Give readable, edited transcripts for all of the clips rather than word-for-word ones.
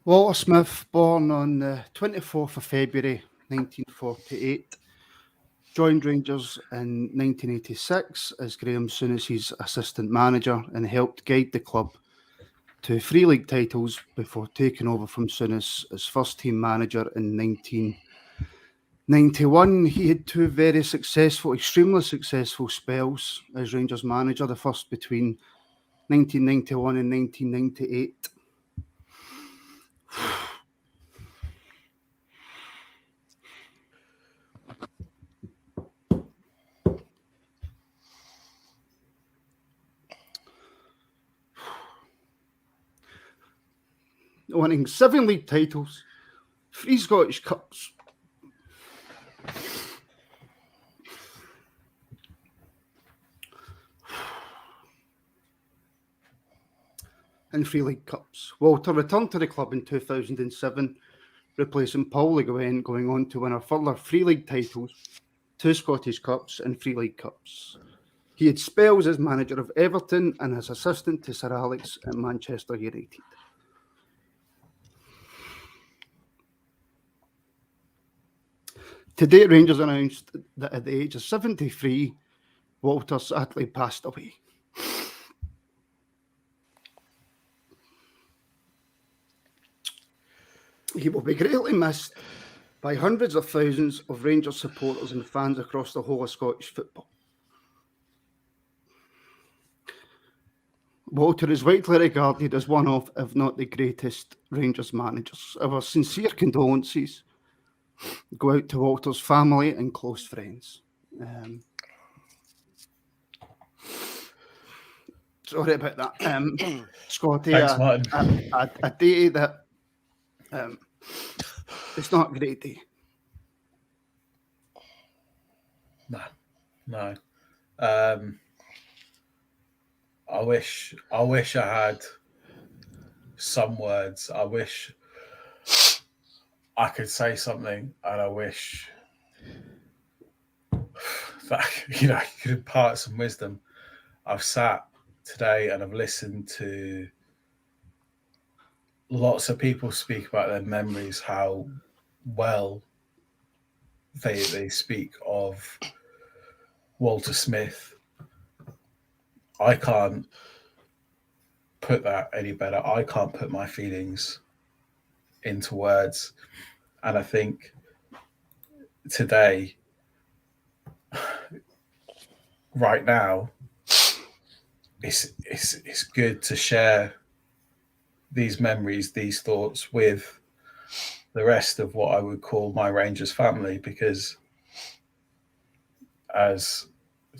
Walter Smith, born on the 24th of February 1948, joined Rangers in 1986 as Graham Souness's assistant manager and helped guide the club to 3 league titles before taking over from Souness as first team manager in 1991. He had 2 very successful, extremely successful spells as Rangers manager, the first between 1991 and 1998. Winning 7 league titles, 3 Scottish Cups, and 3 League Cups. Walter returned to the club in 2007, replacing Paul Le Guen, going on to win a further 3 league titles, 2 Scottish Cups and 3 League Cups. He had spells as manager of Everton and as assistant to Sir Alex at Manchester United. Today, Rangers announced that at the age of 73, Walter sadly passed away. He will be greatly missed by hundreds of thousands of Rangers supporters and fans across the whole of Scottish football. Walter is widely regarded as one of, if not the greatest, Rangers managers. Our sincere condolences go out to Walter's family and close friends. Sorry about that, Scotty. Thanks, Martin. A day that it's not a great day. No. I wish I had some words. I wish I could say something, and I wish that you could impart some wisdom. I've sat today and I've listened to lots of people speak about their memories, how well they speak of Walter Smith. I can't put that any better. I can't put my feelings into words. And I think today, right now, it's good to share these memories, these thoughts with the rest of what I would call my Rangers family, because, as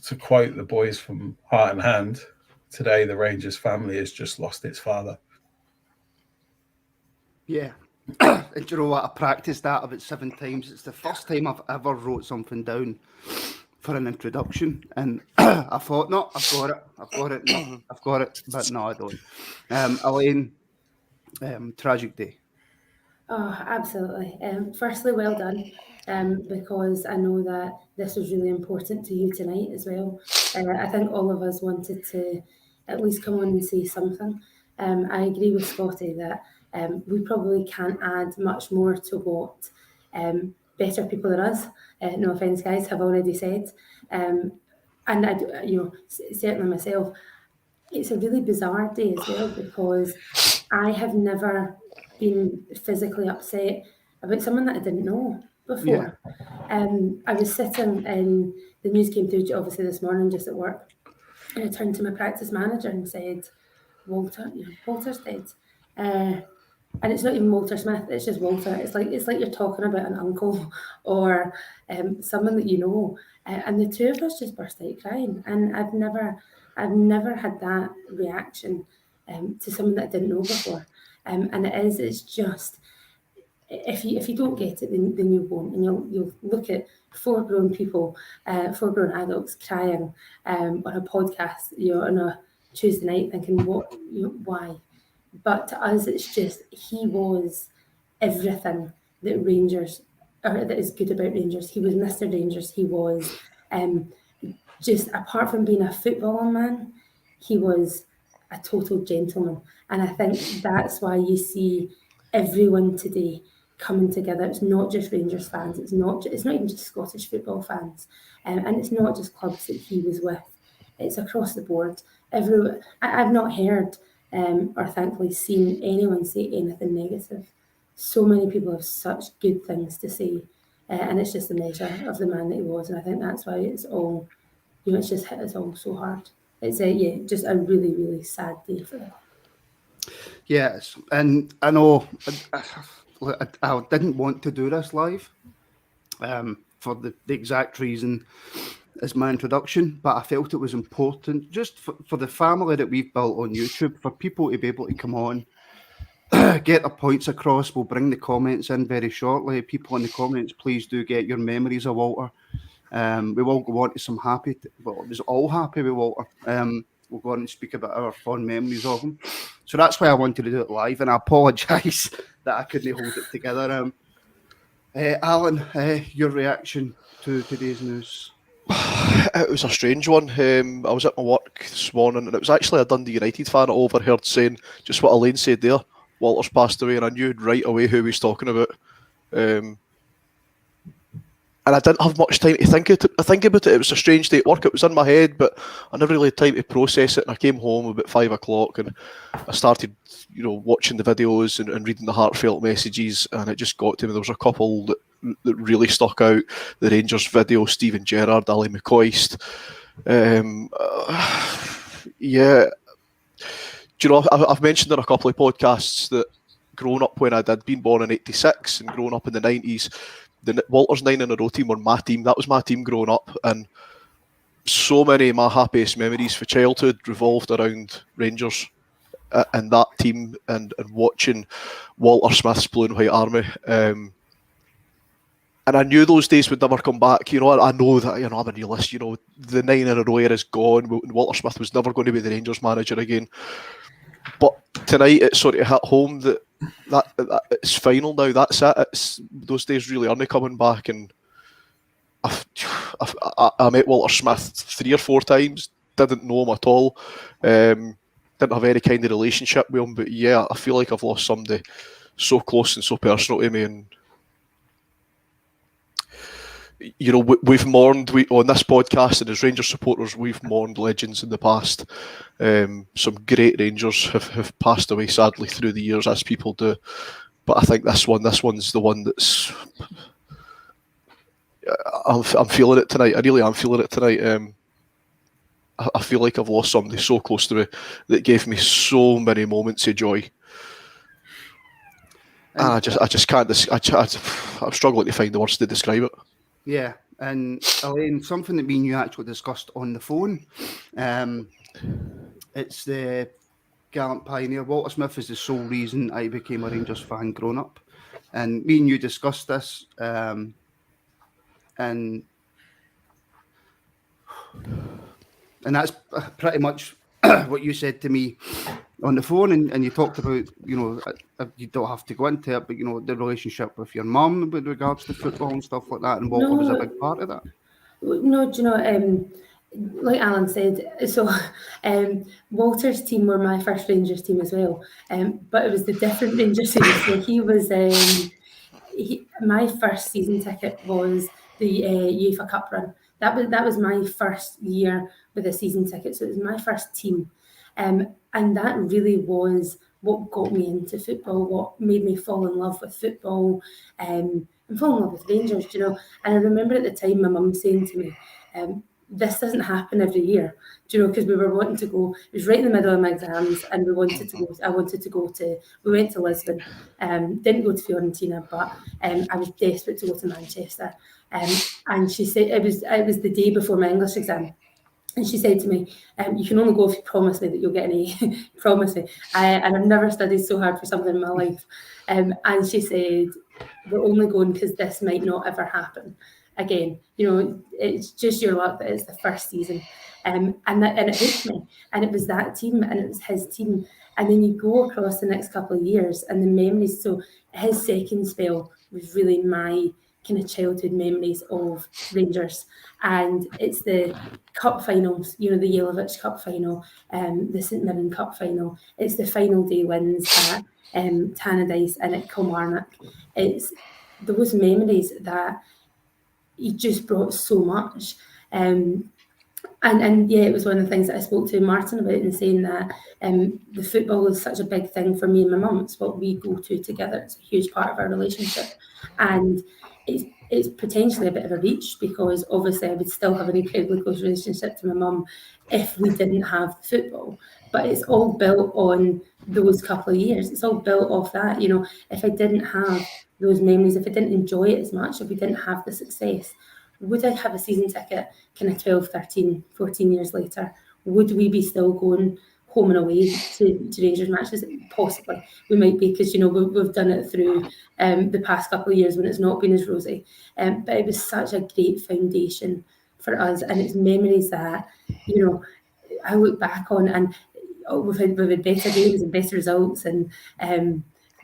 to quote the boys from Heart and Hand, today the Rangers family has just lost its father. Yeah. And you know what? I practiced that about 7 times. It's the first time I've ever wrote something down for an introduction. And I thought, no, I've got it. But no, I don't. Elaine, tragic day. Oh, absolutely. Firstly, well done, because I know that this was really important to you tonight as well. I think all of us wanted to at least come on and say something. I agree with Scotty that we probably can't add much more to what better people than us, no offence guys, have already said. And I, certainly myself, it's a really bizarre day as well, because I have never been physically upset about someone that I didn't know before. Yeah. I was sitting and the news came through obviously this morning just at work, and I turned to my practice manager and said, Walter's dead. And it's not even Walter Smith, it's just Walter. It's like you're talking about an uncle or someone that you know. And the two of us just burst out crying. And I've never had that reaction to someone that I didn't know before. And it's just, if you don't get it, then you won't. And you'll look at 4 grown people, 4 grown adults crying on a podcast, on a Tuesday night, thinking, why? But to us, it's just, he was everything that Rangers, or that is good about Rangers. He was Mr. Rangers. He was just, apart from being a footballing man, he was a total gentleman. And I think that's why you see everyone today coming together. It's not just Rangers fans. It's not even just Scottish football fans, and it's not just clubs that he was with. It's across the board. I've not heard or thankfully seen anyone say anything negative. So many people have such good things to say, and it's just a measure of the man that he was. And I think that's why it's all, it's just hit us all so hard. It's just a really, really sad day for them. Yes, and I know I didn't want to do this live for the exact reason as my introduction, but I felt it was important just for the family that we've built on YouTube, for people to be able to come on, get their points across. We'll bring the comments in very shortly. People in the comments, please do get your memories of Walter. We will go on to some it was all happy with Walter. We'll go on and speak about our fond memories of him. So that's why I wanted to do it live, and I apologise that I couldn't hold it together. Alan, your reaction to today's news? It was a strange one. I was at my work this morning, and it was actually a Dundee United fan I overheard saying just what Elaine said there. Walter's passed away, and I knew right away who he was talking about. And I didn't have much time to think about it. It was a strange day at work. It was in my head, but I never really had time to process it. And I came home about 5 o'clock, and I started, watching the videos and reading the heartfelt messages. And it just got to me. There was a couple that really stuck out. The Rangers video, Steven Gerrard, Ali McCoist. Yeah. Do you know, I've mentioned in a couple of podcasts that growing up when I did, being born in 86 and growing up in the 90s, the Walters 9 in a row team were my team. That was my team growing up, and so many of my happiest memories for childhood revolved around Rangers and that team and watching Walter Smith's Blue and White Army. And I knew those days would never come back. I know that, I'm a realist. The 9 in a row era is gone. Walter Smith was never going to be the Rangers manager again. But tonight it sort of hit home that it's final now. That's it. Those days really aren't coming back. And I met Walter Smith 3 or 4 times. Didn't know him at all. Didn't have any kind of relationship with him. But yeah, I feel like I've lost somebody so close and so personal to me. And we've mourned on this podcast, and as Rangers supporters, we've mourned legends in the past. Some great Rangers have passed away sadly through the years, as people do. But I think this one's the one that's I'm feeling it tonight. I really am feeling it tonight. I feel like I've lost somebody so close to me that gave me so many moments of joy. And I just can't. I'm struggling to find the words to describe it. Yeah, and Elaine, something that me and you actually discussed on the phone. It's the gallant pioneer. Walter Smith is the sole reason I became a Rangers fan growing up, and me and you discussed this. And that's pretty much what you said to me on the phone, and you talked about, you don't have to go into it, but the relationship with your mum with regards to football and stuff like that, and Walter was a big part of that. No, do you know, like Alan said, so Walter's team were my first Rangers team as well, but it was the different Rangers team. So he was my first season ticket was the UEFA Cup run. That was my first year with a season ticket, so it was my first team. And that really was what got me into football, what made me fall in love with football, and fall in love with Rangers, And I remember at the time my mum saying to me, this doesn't happen every year, because we were wanting to go. It was right in the middle of my exams, and we went to Lisbon, didn't go to Fiorentina, but I was desperate to go to Manchester. And she said it was the day before my English exam. And she said to me, you can only go if you promise me that you'll get an A. Promise me. And I've never studied so hard for something in my life. And she said, we're only going because this might not ever happen again. It's just your luck that it's the first season. And it hit me. And it was that team, and it was his team. And then you go across the next couple of years, and the memories. So his second spell was really my kind of childhood memories of Rangers, and it's the cup finals, the Yelovich Cup final, the St Mirren Cup final. It's the final day wins at Tannadice and at Kilmarnock. It's those memories that he just brought so much. And yeah, it was one of the things that I spoke to Martin about, and saying that the football is such a big thing for me and my mum. It's what we go to together. It's a huge part of our relationship, and it's potentially a bit of a reach, because obviously I would still have an incredibly close relationship to my mum if we didn't have football. But it's all built on those couple of years. It's all built off that. If I didn't have those memories, if I didn't enjoy it as much, if we didn't have the success, would I have a season ticket kind of 12, 13, 14 years later? Would we be still going home and away to Rangers matches? Possibly. We might be, because, we've done it through the past couple of years when it's not been as rosy. But it was such a great foundation for us, and it's memories that, I look back on, and we've had better games and better results, and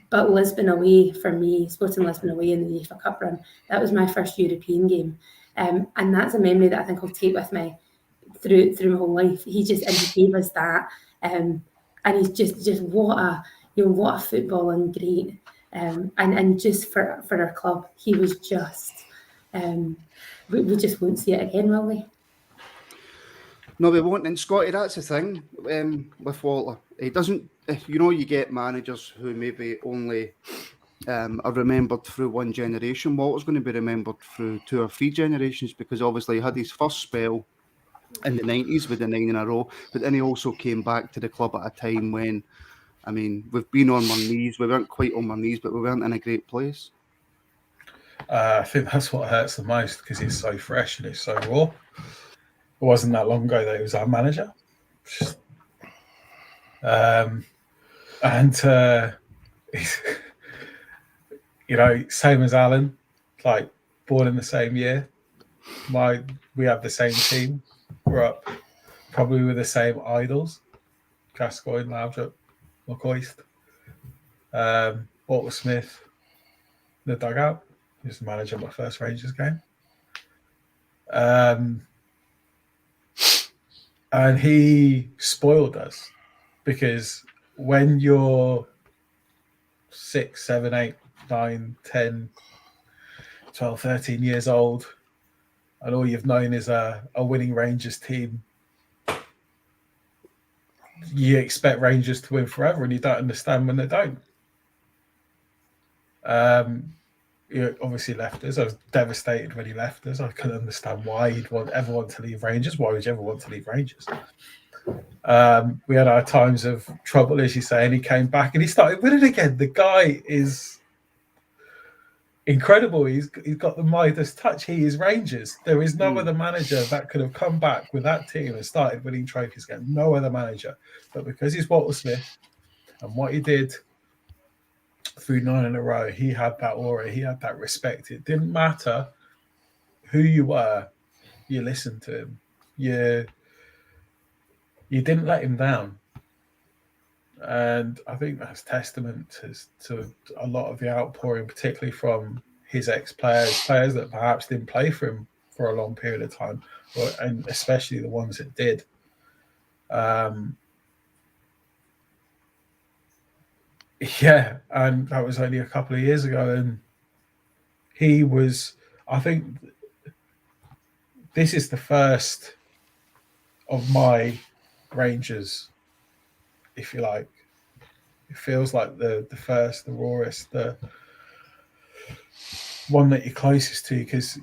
but Lisbon away for me, Sporting Lisbon away in the UEFA Cup run, that was my first European game. And that's a memory that I think I'll take with me through my whole life. He gave us that, and he's just what a footballing great, and just for our club, he was just. We just won't see it again, will we? No, we won't. And Scotty, that's the thing with Walter. He doesn't. You get managers who maybe only are remembered through one generation. Walter's going to be remembered through 2 or 3 generations, because obviously he had his first spell in the 90s with the 9 in a row, but then he also came back to the club at a time when, we've been on our knees. We weren't quite on our knees, but we weren't in a great place. I think that's what hurts the most, because he's so fresh and he's so raw. It wasn't that long ago that he was our manager. Same as Alan, like born in the same year. We have the same team. Grew up probably with the same idols: Gascoigne, Laudrup, McCoist, Walter Smith, the dugout. He was the manager of my first Rangers game. And he spoiled us, because when you're 6, 7, 8, 9, 10, 12, 13 years old, and all you've known is a winning Rangers team, you expect Rangers to win forever, and you don't understand when they don't. He obviously left us. I was devastated when he left us. I couldn't understand why he'd ever want to leave Rangers. Why would you ever want to leave Rangers? We had our times of trouble, as you say, and he came back and he started winning again. The guy is incredible. He's got the Midas touch. He is Rangers. There is no other manager that could have come back with that team and started winning trophies again. No other manager. But because he's Walter Smith and what he did through 9 in a row, he had that aura, he had that respect. It didn't matter who you were, you listened to him. You didn't let him down. And I think that's testament to a lot of the outpouring, particularly from his ex-players, players that perhaps didn't play for him for a long period of time, and especially the ones that did. Yeah, and that was only a couple of years ago, and he was, I think, this is the first of my Rangers, if you like. It feels like the first, the rawest, the one that you're closest to, because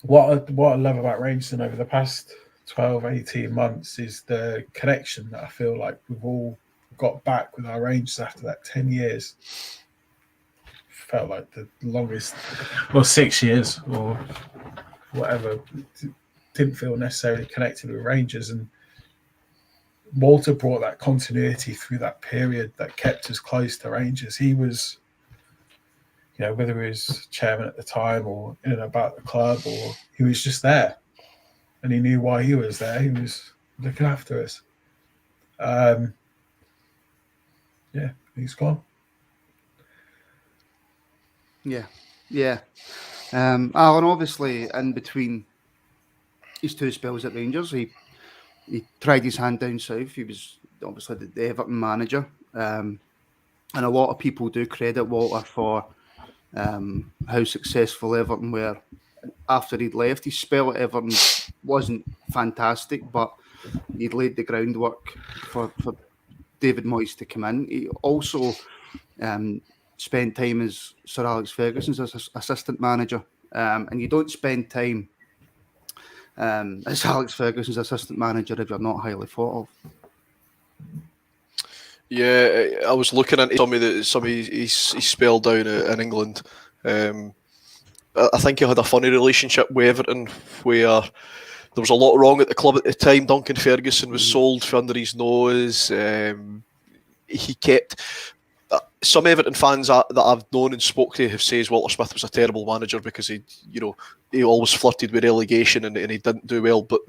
what I love about Rangers over the past 12, 18 months is the connection that I feel like we've all got back with our Rangers after that 10 years. Felt like the longest, well, 6 years or whatever. Didn't feel necessarily connected with Rangers, and Walter brought that continuity through that period that kept us close to Rangers. He was, whether he was chairman at the time or in and about the club, or he was just there, and he knew why he was there. He was looking after us. He's gone. Yeah, Yeah. Alan, obviously, in between his two spells at Rangers, he tried his hand down south. He was obviously the Everton manager. And a lot of people do credit Walter for how successful Everton were after he'd left. His spell at Everton wasn't fantastic, but he'd laid the groundwork for David Moyes to come in. He also spent time as Sir Alex Ferguson's assistant manager. And you don't spend time as Alex Ferguson's assistant manager if you're not highly thought of. Yeah, I was looking into some of his spell down in England. I think he had a funny relationship with Everton, where there was a lot wrong at the club at the time. Duncan Ferguson was sold for under his nose. He kept some Everton fans that I've known and spoke to have says Walter Smith was a terrible manager because he always flirted with relegation and he didn't do well. But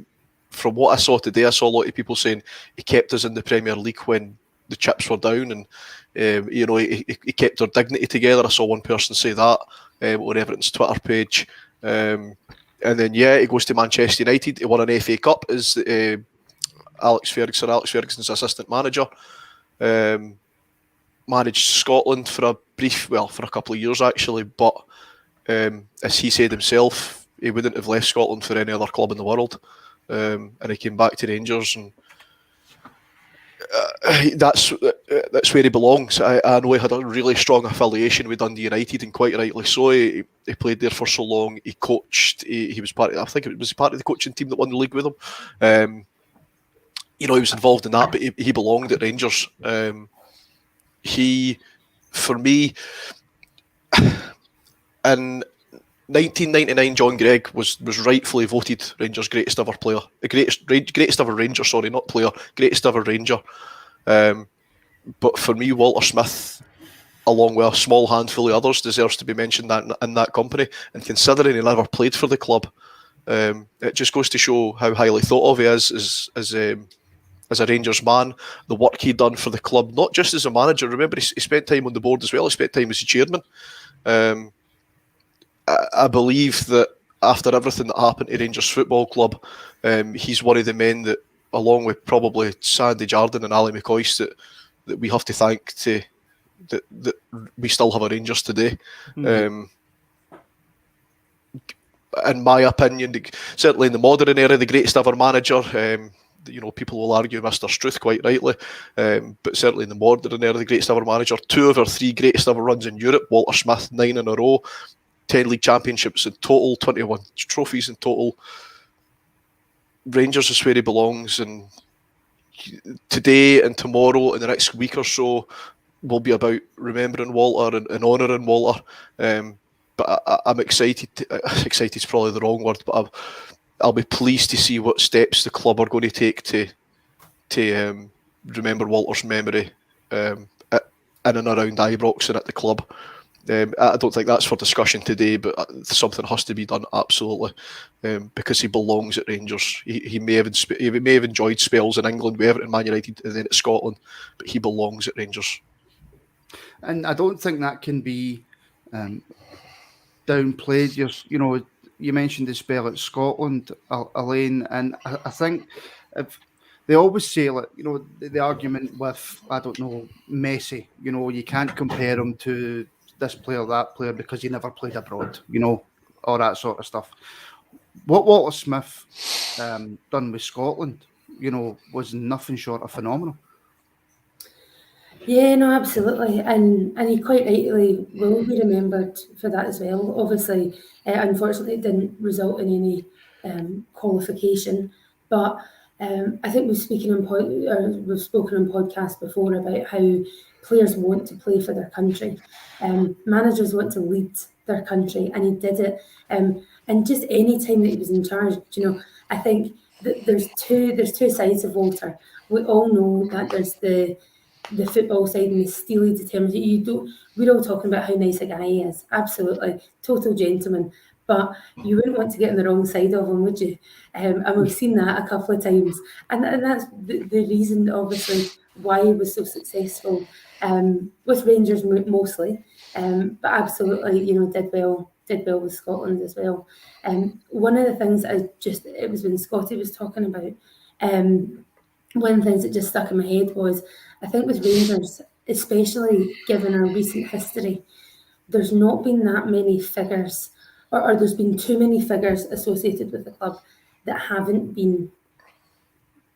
from what I saw today, I saw a lot of people saying he kept us in the Premier League when the chips were down, and he kept our dignity together. I saw one person say that on Everton's Twitter page. And then he goes to Manchester United. He won an FA Cup as Alex Ferguson's assistant manager. Managed Scotland for a couple of years actually, but as he said himself, he wouldn't have left Scotland for any other club in the world. And he came back to Rangers, and that's where he belongs. I know he had a really strong affiliation with Dundee United, and quite rightly so. He played there for so long. He coached. He was part of the coaching team that won the league with him. He was involved in that, but he belonged at Rangers. For me, in 1999, John Gregg was rightfully voted Rangers' greatest ever player, greatest ever Ranger. Sorry, not player, greatest ever Ranger. But for me, Walter Smith, along with a small handful of others, deserves to be mentioned in that company. And considering he never played for the club, it just goes to show how highly thought of he is as a Rangers man, the work he'd done for the club, not just as a manager. Remember, he spent time on the board as well. He spent time as a chairman. I believe that after everything that happened to Rangers Football Club, he's one of the men that, along with probably Sandy Jardine and Ali McCoist, that we have to thank that we still have a Rangers today. In my opinion, certainly in the modern era, the greatest ever manager. People will argue Mr. Struth quite rightly, but certainly in the modern era, the greatest ever manager. 2 of our 3 greatest ever runs in Europe. Walter Smith, 9 in a row, 10 league championships in total, 21 trophies in total. Rangers is where he belongs, and today and tomorrow and the next week or so will be about remembering Walter and honouring Walter. But I'm excited. Excited is probably the wrong word, but I'll be pleased to see what steps the club are going to take to remember Walter's memory in and around Ibrox and at the club. I don't think that's for discussion today, but something has to be done absolutely, because he belongs at Rangers. He may have enjoyed spells in England, with Everton, Man United, and then at Scotland, but he belongs at Rangers. And I don't think that can be downplayed. You mentioned the spell at Scotland, Elaine, and I think if they always say, the argument with, I don't know, Messi, you can't compare him to this player, that player, because he never played abroad, all that sort of stuff. What Walter Smith done with Scotland, was nothing short of phenomenal. Yeah, no, absolutely, and he quite rightly will be remembered for that as well. Obviously, unfortunately, it didn't result in any qualification, but I think we've spoken on podcasts before about how players want to play for their country, managers want to lead their country, and he did it. And just any time that he was in charge, I think that there's two sides of Walter. We all know that there's the football side and the steely determination. We're all talking about how nice a guy he is. Absolutely. Total gentleman. But you wouldn't want to get on the wrong side of him, would you? And we've seen that a couple of times. And that's the reason, obviously, why he was so successful with Rangers mostly. But absolutely, did well did well with Scotland as well. One of the things it was when Scotty was talking about, one of the things that just stuck in my head was, I think with Rangers, especially given our recent history, there's not been that many figures, or there's been too many figures associated with the club that haven't been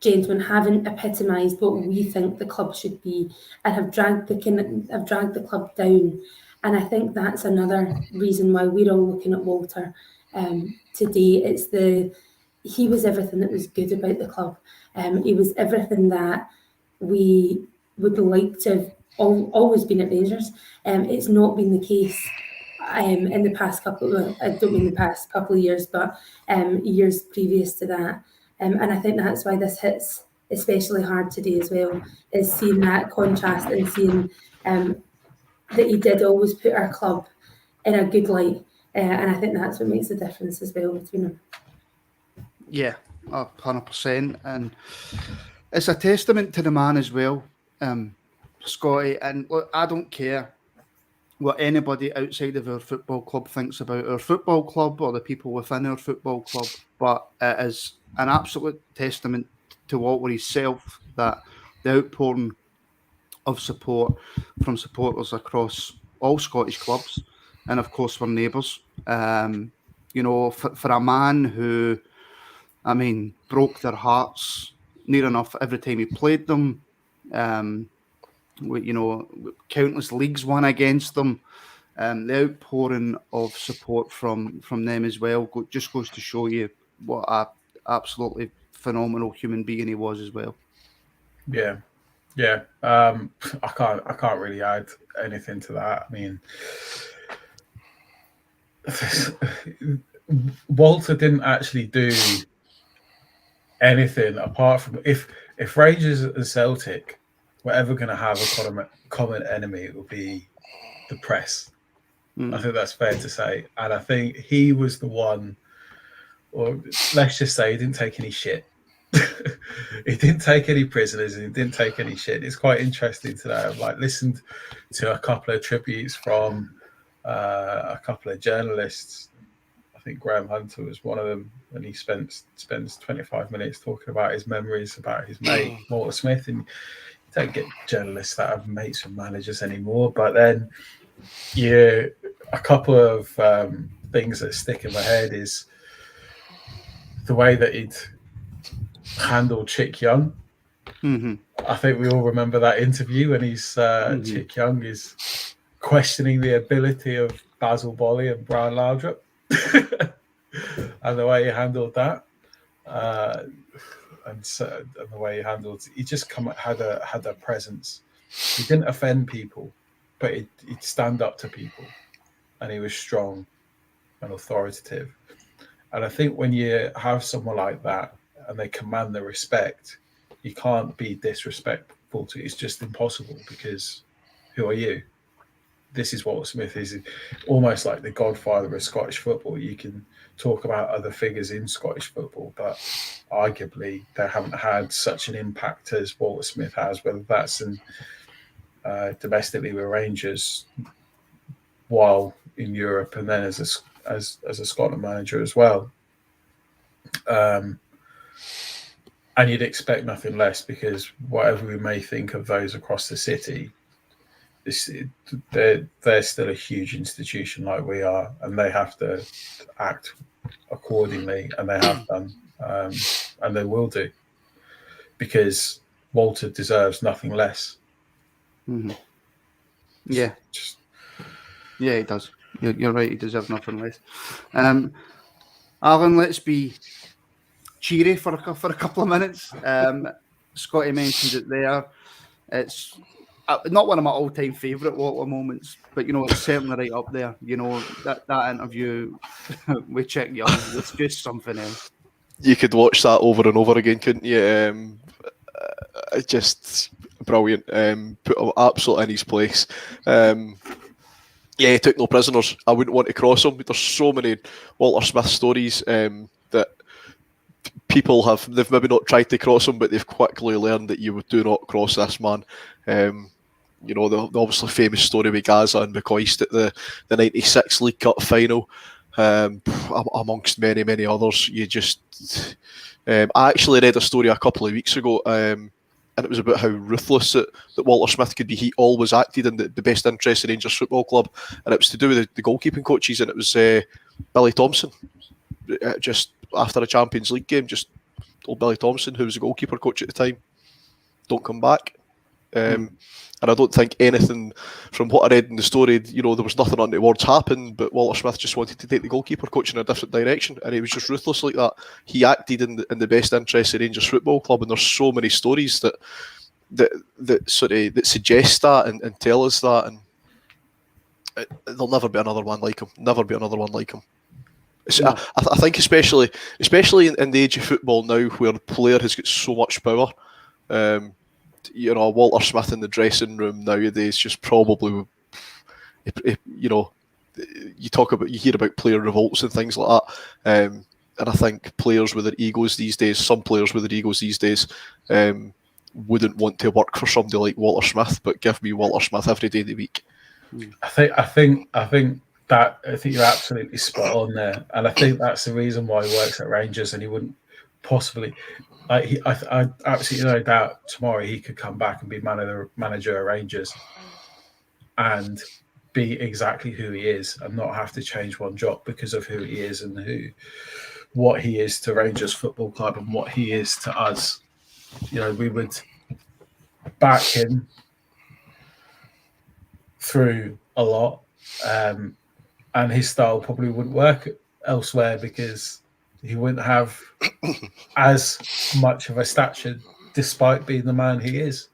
gentlemen, haven't epitomised what we think the club should be, and have dragged the club down. And I think that's another reason why we're all looking at Walter today. He was everything that was good about the club. He was everything that we would like to have always been at Rangers. It's not been the case in the past I don't mean the past couple of years, but years previous to that. And I think that's why this hits especially hard today as well, is seeing that contrast and seeing that he did always put our club in a good light. And I think that's what makes the difference as well between them. Yeah, 100%. And it's a testament to the man as well, Scotty. And look, I don't care what anybody outside of our football club thinks about our football club or the people within our football club, but it is an absolute testament to Walter himself that the outpouring of support from supporters across all Scottish clubs, and of course, we're neighbours. For a man who, broke their hearts near enough every time he played them. Countless leagues won against them. The outpouring of support from them as well just goes to show you what a absolutely phenomenal human being he was as well. Yeah. I can't really add anything to that. I mean, Walter didn't actually do anything apart from if Rangers and Celtic were ever going to have a common enemy, it would be the press. I think that's fair to say. And I think he was the one, or let's just say he didn't take any shit. He didn't take any prisoners and he didn't take any shit. It's quite interesting today. I've listened to a couple of tributes from a couple of journalists. I think Graham Hunter was one of them, and he spends 25 minutes talking about his memories about his mate Walter Smith. And you don't get journalists that have mates and managers anymore. But then a couple of things that stick in my head is the way that he'd handled Chick Young. Mm-hmm. I think we all remember that interview when Chick Young is questioning the ability of Basil Bolly and Brian Laudrup, and the way he handled that, and the way he handled, he just had a presence. He didn't offend people, but he'd stand up to people, and he was strong and authoritative. And I think when you have someone like that and they command the respect, you can't be disrespectful to it. It's just impossible, because who are you? This is Walter Smith. Is almost like the godfather of Scottish football. You can talk about other figures in Scottish football, but arguably they haven't had such an impact as Walter Smith has, whether that's domestically with Rangers, while in Europe, and then as a Scotland manager as well. And you'd expect nothing less, because whatever we may think of those across the city, they're still a huge institution like we are, and they have to act accordingly, and they have done, and they will do, because Walter deserves nothing less. Mm-hmm. Yeah. Yeah, he does. You're right, he deserves nothing less. Alan, let's be cheery for a couple of minutes. Scotty mentioned it there. It's not one of my all-time favourite Walter moments, but it's certainly right up there. That interview with Chick Young was just something else. You could watch that over and over again, couldn't you? Just brilliant. Put him absolutely in his place. He took no prisoners. I wouldn't want to cross him. There's so many Walter Smith stories that they've maybe not tried to cross him, but they've quickly learned that you do not cross this man. you know, the obviously famous story with Gaza and McCoist at the 96 League Cup final, amongst many, many others. You just... I actually read a story a couple of weeks ago, and it was about how ruthless that Walter Smith could be. He always acted in the best interest of Rangers Football Club, and it was to do with the goalkeeping coaches, and it was Billy Thompson. Just after a Champions League game, just told Billy Thompson, who was the goalkeeper coach at the time, don't come back. And I don't think anything from what I read in the story, you know, there was nothing untowards happened, but Walter Smith just wanted to take the goalkeeper coach in a different direction, and he was just ruthless like that. He acted in the best interest of Rangers Football Club, and there's so many stories that suggest that and tell us that, and there'll never be another one like him. Never be another one like him. No. I think especially in the age of football now, where the player has got so much power. You know, Walter Smith in the dressing room nowadays just probably, you know, you hear about player revolts and things like that, and I think players with their egos these days, some players with their egos these days, wouldn't want to work for somebody like Walter Smith, but give me Walter Smith every day of the week. I think you're absolutely spot on there, and I think that's the reason why he works at Rangers, and he wouldn't possibly. I absolutely no doubt tomorrow he could come back and be manager at Rangers and be exactly who he is and not have to change one jot because of who he is and what he is to Rangers Football Club and what he is to us. You know, we would back him through a lot, and his style probably wouldn't work elsewhere because he wouldn't have as much of a stature despite being the man he is.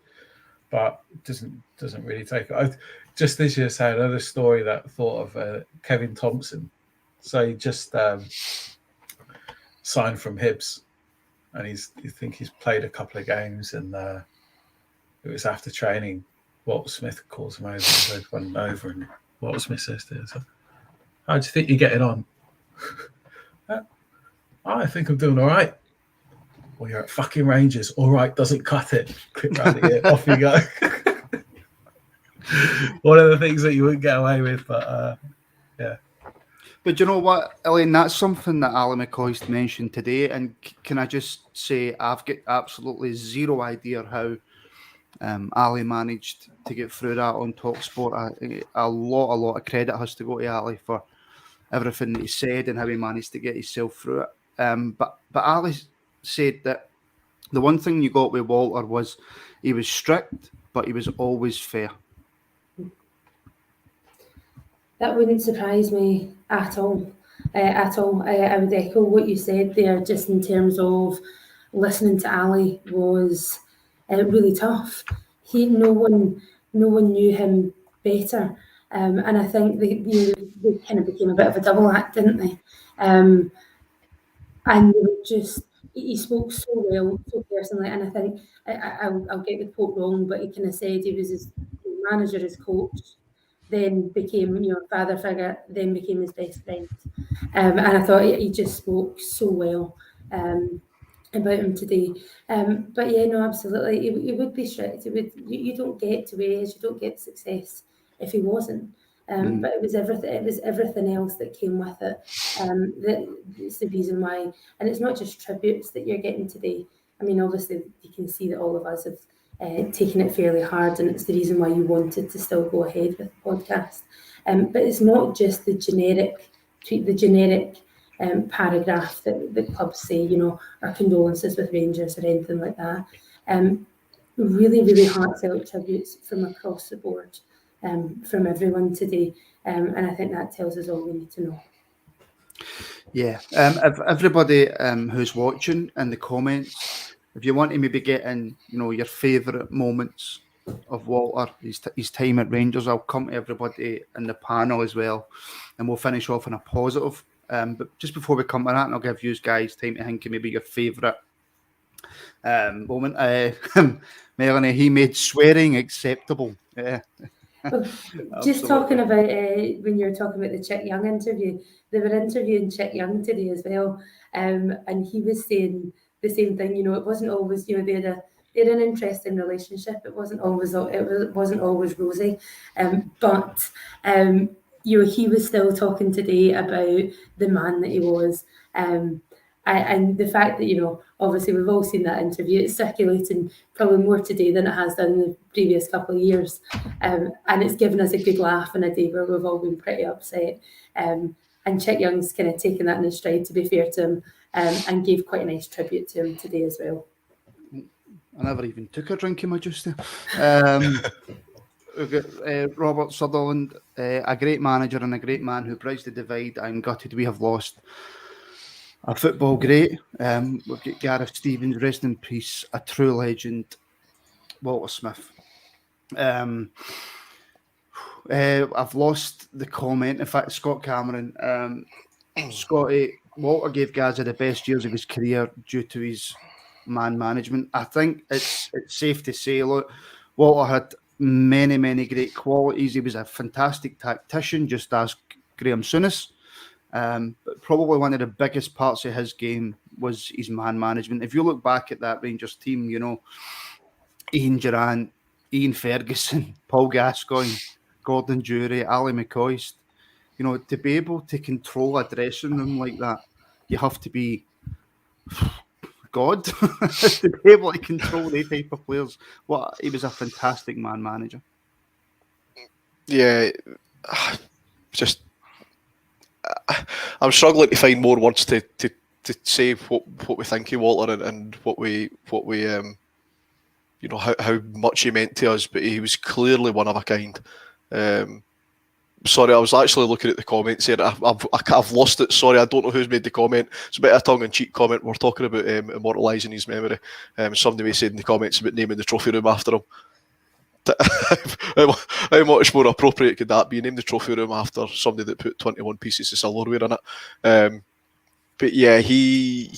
But doesn't really take it. Just this year, I had another story that I thought of Kevin Thompson. So he just signed from Hibs, and you think he's played a couple of games, and it was after training. Walter Smith calls him over and goes running over, and Walter Smith says to him, "How do you think you're getting on?" I think I'm doing all right. Well, you're at fucking Rangers. All right, doesn't cut it. Clip round the ear, off you go. One of the things that you wouldn't get away with, but yeah. But you know what, Elaine, that's something that Ali McCoist mentioned today, and can I just say I've got absolutely zero idea how Ali managed to get through that on TalkSport. A lot of credit has to go to Ali for everything that he said and how he managed to get himself through it. But Ali said that the one thing you got with Walter was he was strict, but he was always fair. That wouldn't surprise me at all. I would echo what you said there, just in terms of listening to Ali was really tough. No one knew him better, and I think they kind of became a bit of a double act, didn't they? And they were he spoke so well, so personally, and I think I'll get the quote wrong, but he kind of said he was his manager, his coach, then became father figure, then became his best friend, and I thought he just spoke so well about him today. But yeah, no, absolutely, he would be strict. You don't get to where he is, you don't get success if he wasn't. But it was everything else that came with it. That's the reason why, and it's not just tributes that you're getting today. I mean, obviously, you can see that all of us have taken it fairly hard, and it's the reason why you wanted to still go ahead with the podcast. But it's not just the generic paragraph that the clubs say, our condolences with Rangers or anything like that. Really, really heartfelt tributes from across the board, from everyone today. And I think that tells us all we need to know. Yeah. If everybody who's watching in the comments, if you want to maybe get in, your favourite moments of Walter, his time at Rangers, I'll come to everybody in the panel as well, and we'll finish off on a positive. But just before we come to that, and I'll give you guys time to think of maybe your favourite moment. Melanie, he made swearing acceptable. Yeah. Well, just talking about when you were talking about the Chick Young interview, they were interviewing Chick Young today as well, and he was saying the same thing. It wasn't always they had had an interesting relationship. It wasn't always rosy, but he was still talking today about the man that he was. And the fact that, obviously we've all seen that interview, it's circulating probably more today than it has done in the previous couple of years. And it's given us a good laugh on a day where we've all been pretty upset. And Chick Young's kind of taken that in his stride, to be fair to him, and gave quite a nice tribute to him today as well. I never even took a drink in my juice there. We've got Robert Sutherland, a great manager and a great man who bridged the divide. I'm gutted we have lost a football great. We've got Gareth Stevens, rest in peace, a true legend, Walter Smith. I've lost the comment. In fact, Scott Cameron, Scotty, Walter gave Gaza the best years of his career due to his man management. I think it's safe to say, look, Walter had many, many great qualities. He was a fantastic tactician, just as Graham Souness. But probably one of the biggest parts of his game was his man management. If you look back at that Rangers team, Ian Durrant, Ian Ferguson, Paul Gascoigne, Gordon Jury, Ali McCoist, to be able to control a dressing room like that, you have to be God to be able to control these type of players. He was a fantastic man manager. Yeah, just I'm struggling to find more words to say what we think of Walter and what we how much he meant to us, but he was clearly one of a kind. Sorry, I was actually looking at the comments here. I've lost it. Sorry, I don't know who's made the comment. It's a bit of a tongue-in-cheek comment. We're talking about immortalising his memory. Somebody said in the comments about naming the trophy room after him. How much more appropriate could that be? Name the trophy room after somebody that put 21 pieces of silverware in it. But yeah, he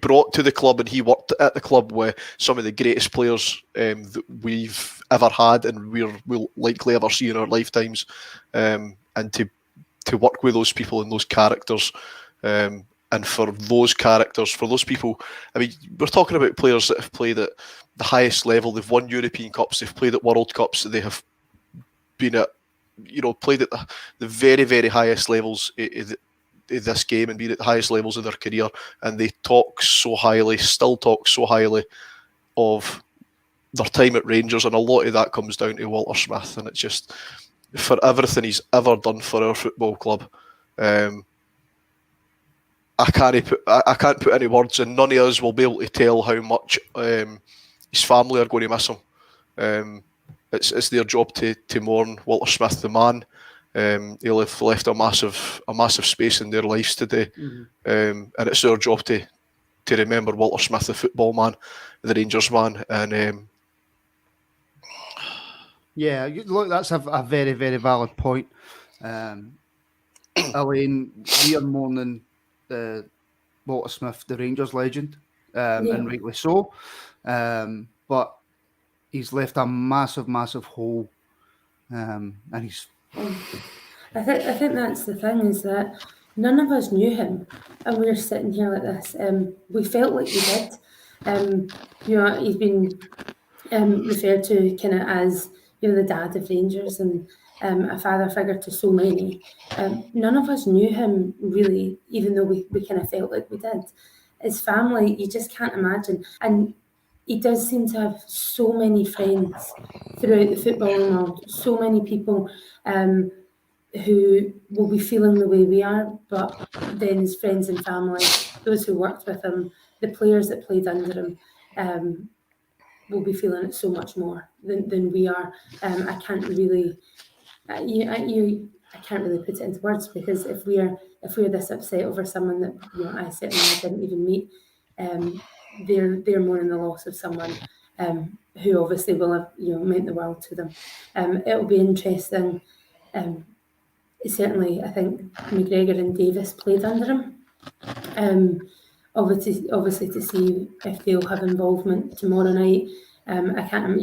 brought to the club and he worked at the club with some of the greatest players that we've ever had and we'll likely ever see in our lifetimes. And to work with those people and those characters, and for those characters, for those people, I mean, we're talking about players that have played at the highest level. They've won European Cups, they've played at World Cups, they have been at, played at the very, very highest levels in this game and been at the highest levels of their career, and they still talk so highly of their time at Rangers, and a lot of that comes down to Walter Smith, and it's just for everything he's ever done for our football club. I can't put any words, and none of us will be able to tell how much his family are going to miss him. It's their job to mourn Walter Smith, the man. He'll have left a massive space in their lives today, and it's our job to remember Walter Smith, the football man, the Rangers man, and yeah, look, that's a very, very valid point. Elaine, we are mourning Walter Smith, the Rangers legend, and rightly so. But he's left a massive, massive hole, and he's. I think that's the thing, is that none of us knew him, and we're sitting here like this. We felt like we did. He's been referred to kind of as the dad of Rangers and a father figure to so many. None of us knew him really, even though we kind of felt like we did. His family, you just can't imagine. And he does seem to have so many friends throughout the footballing world, so many people who will be feeling the way we are, but then his friends and family, those who worked with him, the players that played under him, will be feeling it so much more than we are. I can't really, I can't really put it into words, because if we're this upset over someone that I certainly didn't even meet, they're mourning the loss of someone who obviously will have meant the world to them. It'll be interesting. Certainly, I think McGregor and Davis played under him. Obviously, to see if they'll have involvement tomorrow night. I can't,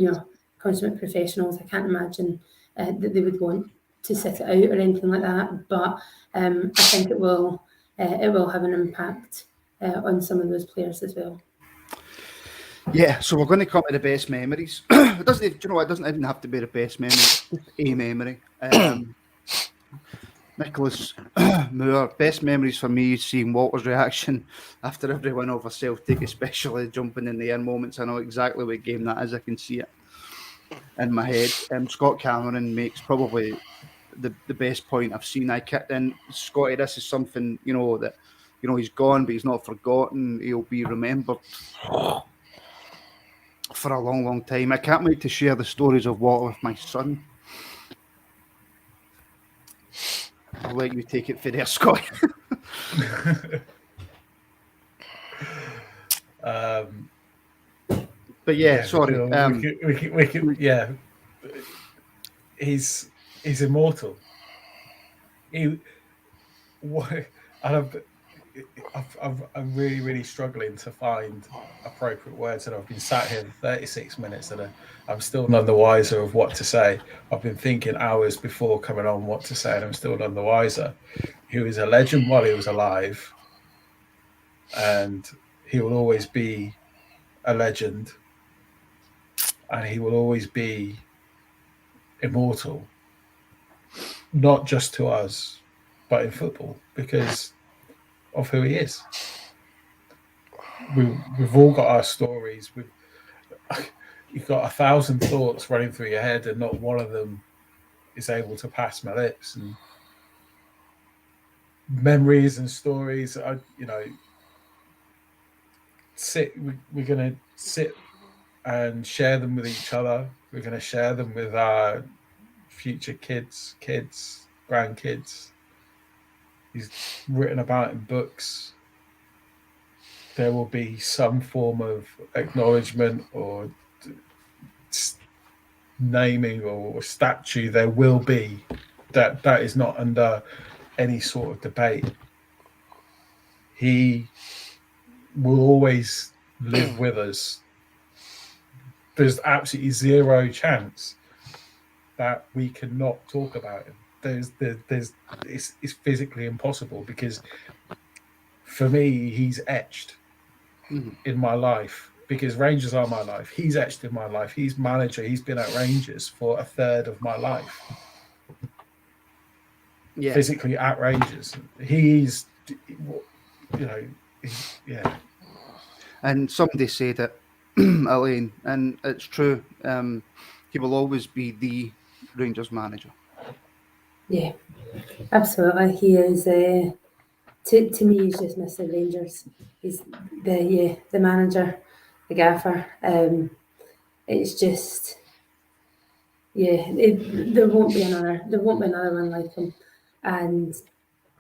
consummate professionals. I can't imagine that they would want to sit it out or anything like that. But I think it will have an impact on some of those players as well. Yeah, so we're going to come to the best memories. It doesn't. Do you know what? It doesn't even have to be the best memory. It's just a memory. Nicholas Moore, best memories for me is seeing Walter's reaction after every win over Celtic, especially jumping in the air moments. I know exactly what game that is. I can see it in my head. Scott Cameron makes probably the best point I've seen. I kicked in, Scotty, this is something, that, he's gone, but he's not forgotten. He'll be remembered for a long, long time. I can't wait to share the stories of Walter with my son. I'll let you take it for there, Scott. But yeah, sorry. We can, yeah. He's immortal. I'm really, really struggling to find appropriate words, and I've been sat here 36 minutes and I'm still none the wiser of what to say. I've been thinking hours before coming on what to say, and I'm still none the wiser. He was a legend while he was alive, and he will always be a legend, and he will always be immortal, not just to us, but in football, because of who he is. We've all got our stories. You've got 1,000 thoughts running through your head, and not one of them is able to pass my lips. And memories and stories, we're going to sit and share them with each other. We're going to share them with our future kids, grandkids. He's written about in books. There will be some form of acknowledgement or naming or statue. There will be. That is not under any sort of debate. He will always live with us. There's absolutely zero chance that we cannot talk about him. It's physically impossible, because for me, he's etched in my life, because Rangers are my life. He's etched in my life. He's manager. He's been at Rangers for a third of my life. Yeah. Physically at Rangers. He's, yeah. And somebody said it, Elaine, and it's true. He will always be the Rangers manager. Yeah, absolutely. He is. To me, he's just Mr. Rangers. He's the manager, the gaffer. It's just, there won't be another one like him. And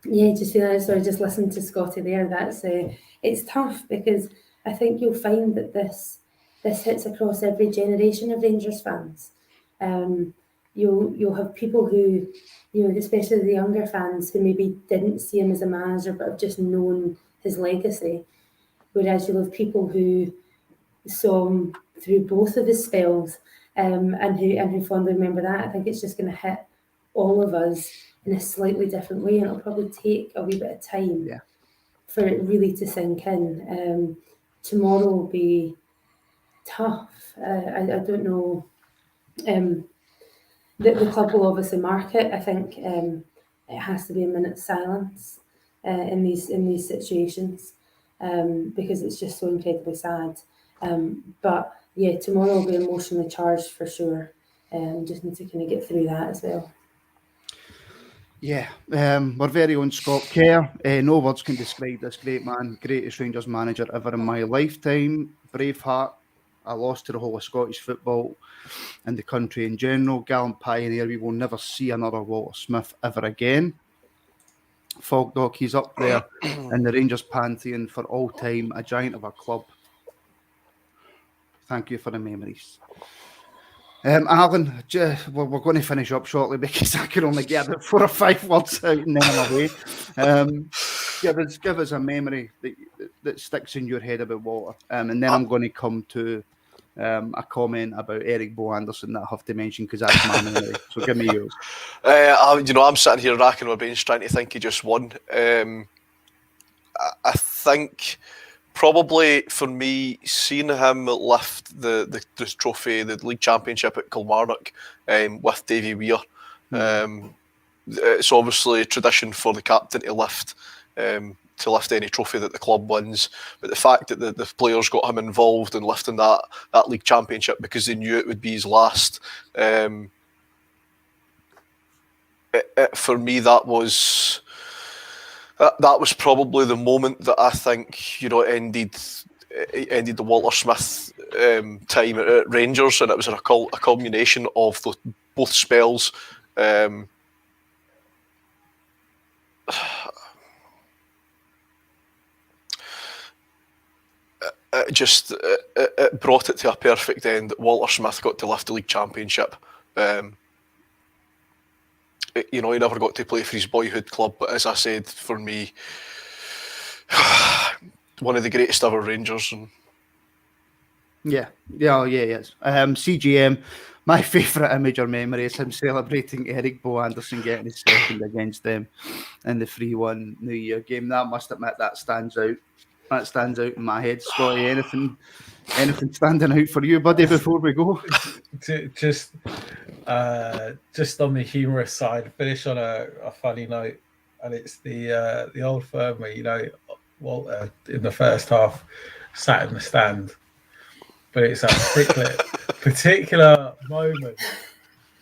yeah, just just listen to Scotty there. That's it's tough, because I think you'll find that this hits across every generation of Rangers fans. You'll have people who, especially the younger fans, who maybe didn't see him as a manager but have just known his legacy, whereas you'll have people who saw him through both of his spells, and who fondly remember that. I think it's just going to hit all of us in a slightly different way, and it'll probably take a wee bit of time for it really to sink in. Tomorrow will be tough. I don't know. The club will obviously mark it. I think it has to be a minute's silence in these situations, because it's just so incredibly sad. But yeah, tomorrow will be emotionally charged for sure. Just need to kind of get through that as well. Yeah, our very own Scott Kerr. No words can describe this great man, greatest Rangers manager ever in my lifetime. Braveheart, a loss to the whole of Scottish football and the country in general. Gallant pioneer. We will never see another Walter Smith ever again. Fogdog, he's up there in the Rangers pantheon for all time. A giant of a club. Thank you for the memories. Alan, we're going to finish up shortly, because I can only get about 4 or 5 words out and then I'm away. Give us a memory that sticks in your head about Walter, and then I'm going to come to a comment about Eric Bo Anderson that I have to mention, because that's my memory. So give me yours. I'm sitting here racking my brains trying to think he just won. I think Probably for me, seeing him lift the trophy, the league championship at Kilmarnock with Davy Weir. It's obviously a tradition for the captain to lift any trophy that the club wins. But the fact that the players got him involved in lifting that league championship because they knew it would be his last. For me, that was probably the moment that I think ended the Walter Smith time at Rangers, and it was a culmination of both spells. It brought it to a perfect end that Walter Smith got to lift the league championship. He never got to play for his boyhood club, but as I said, for me, one of the greatest ever Rangers. And yes. CGM, my favourite image or memory is him celebrating Eric Bo Anderson getting his second against them in the 3-1 New Year game. That must admit that stands out. That stands out in my head. Scotty, anything standing out for you, buddy, before we go? Just on the humorous side, finish on a funny note, and it's the old firm where Walter in the first half sat in the stand, but it's a particular moment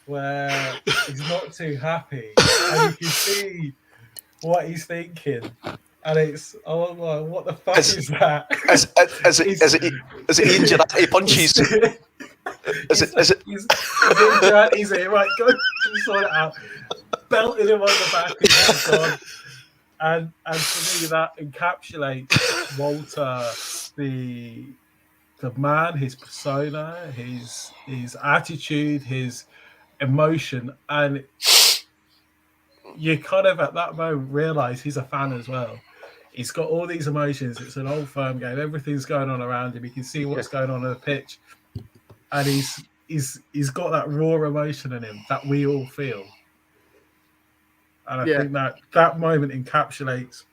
where he's not too happy, and you can see what he's thinking. And it's what the fuck is that? Is it Ian Girardi punches? He's here, right? Go sort it out. Belting him on the back and for me that encapsulates Walter, the man, his persona, his attitude, his emotion, and you kind of at that moment realise he's a fan as well. He's got all these emotions. It's an old firm game. Everything's going on around him. You can see what's going on the pitch, and he's got that raw emotion in him that we all feel. And I think that moment encapsulates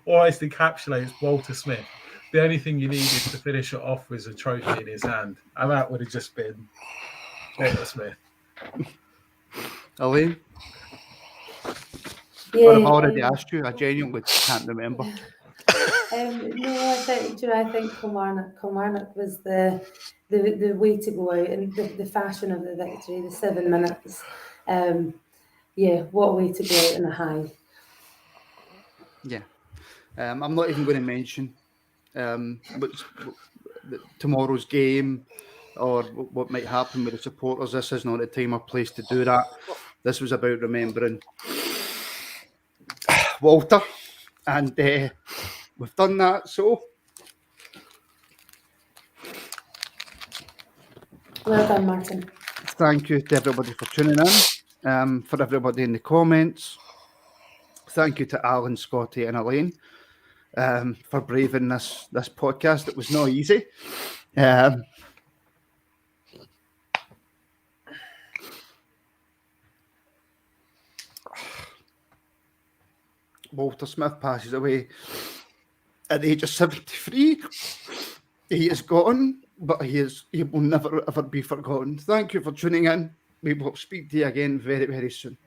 Walter Smith. The only thing you needed to finish it off was a trophy in his hand, and that would have just been Walter Smith. Elaine? Yeah, Or I've already asked you. I genuinely can't remember. No, I think Kilmarnock was the way to go out, and the fashion of the victory, the 7 minutes. What a way to go out in a high. Yeah. I'm not even going to mention tomorrow's game or what might happen with the supporters. This is not the time or place to do that. This was about remembering Walter, and we've done that. So Well done, Martin. thank you to everybody for tuning in, for everybody in the comments. Thank you to Alan, Scotty and Elaine for braving this podcast. It was not easy. Walter Smith passes away at the age of 73. He is gone, but he will never ever be forgotten. Thank you for tuning in. We will speak to you again very, very soon.